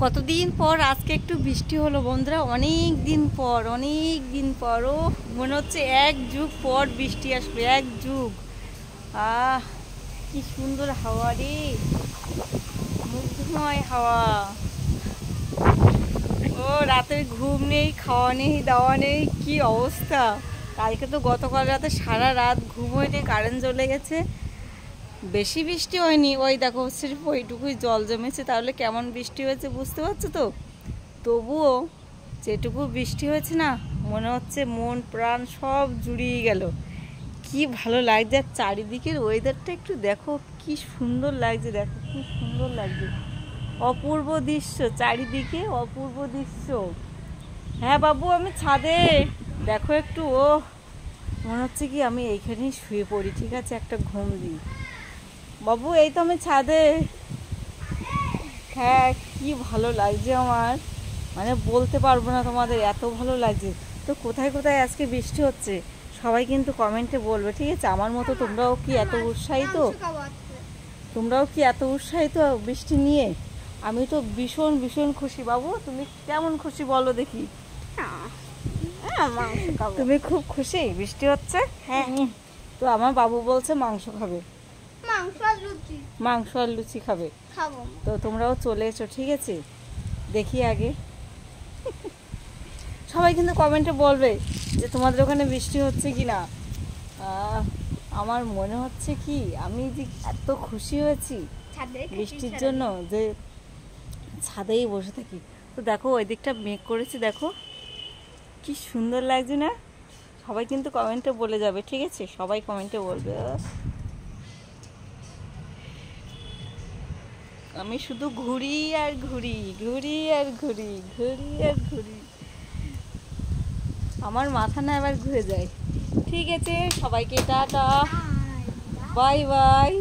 কতদিন পর আজকে একটু বৃষ্টি হলো বন্ধুরা, অনেক দিন পর। ও মনে হচ্ছে এক যুগ পর বৃষ্টি আসবে, এক যুগ। কি সুন্দর হাওয়া রে, মুগ্ধময় হাওয়া। ও রাতের ঘুম নেই, খাওয়া নেই, দাওয়া নেই, কি অবস্থা। কালকে তো গতকাল রাতে সারা রাত ঘুম হয়নি, কারেন্ট চলে গেছে। বেশি বৃষ্টি হয়নি, ওই দেখো সির্ফ ওইটুকুই জল জমেছে। তাহলে কেমন বৃষ্টি হয়েছে বুঝতে পারছো তো। তবুও যেটুকু বৃষ্টি হয়েছে না, মনে হচ্ছে মন প্রাণ সব জুড়িয়ে গেল। কি ভালো লাগছে। আর চারিদিকের ওয়েদারটা একটু দেখো, কি সুন্দর লাগছে। দেখো কি সুন্দর লাগছে, অপূর্ব দৃশ্য, চারিদিকে অপূর্ব দৃশ্য। হ্যাঁ বাবু, আমি ছাদে। দেখো একটু, ও মনে হচ্ছে কি আমি এইখানেই শুয়ে পড়ি, ঠিক আছে, একটা ঘুম দিই। বাবু এই তো আমি ছাদে। হ্যাঁ, কি ভালো লাগছে আমার, মানে বলতে পারবো না তোমাদের, এত ভালো লাগছে। তো কোথায় কোথায় আজকে বৃষ্টি হচ্ছে সবাই কিন্তু কমেন্টে বলবে, ঠিক আছে। আমার মতো তোমরাও কি এত উৎসাহিত, বৃষ্টি নিয়ে? আমি তো ভীষণ ভীষণ খুশি। বাবু তুমি কেমন খুশি বলো দেখি। তুমি খুব খুশি বৃষ্টি হচ্ছে? হ্যাঁ। তো আমার বাবু বলছে মাংস খাবে, মাংস আর লুচি খাবে। তো তোমরাও চলে এসো, ঠিক আছে। দেখি আগে সবাই কিন্তু কমেন্টে বলবে যে তোমাদের ওখানে বৃষ্টি হচ্ছে কি না। আমার মনে হচ্ছে কি আমি যে এত খুশি হয়েছি বৃষ্টির জন্য যে ছাদেই বসে থাকি। তো দেখো ওই দিকটা মেঘ করেছি, দেখো কি সুন্দর লাগছে না। সবাই কিন্তু কমেন্টে বলে যাবে, ঠিক আছে, সবাই কমেন্টে বলবে। আমি শুধু ঘুরি আর ঘুরি, আমার মাথা না এবার ঘুরে যায়। ঠিক আছে, সবাইকে টাটা, বাই বাই।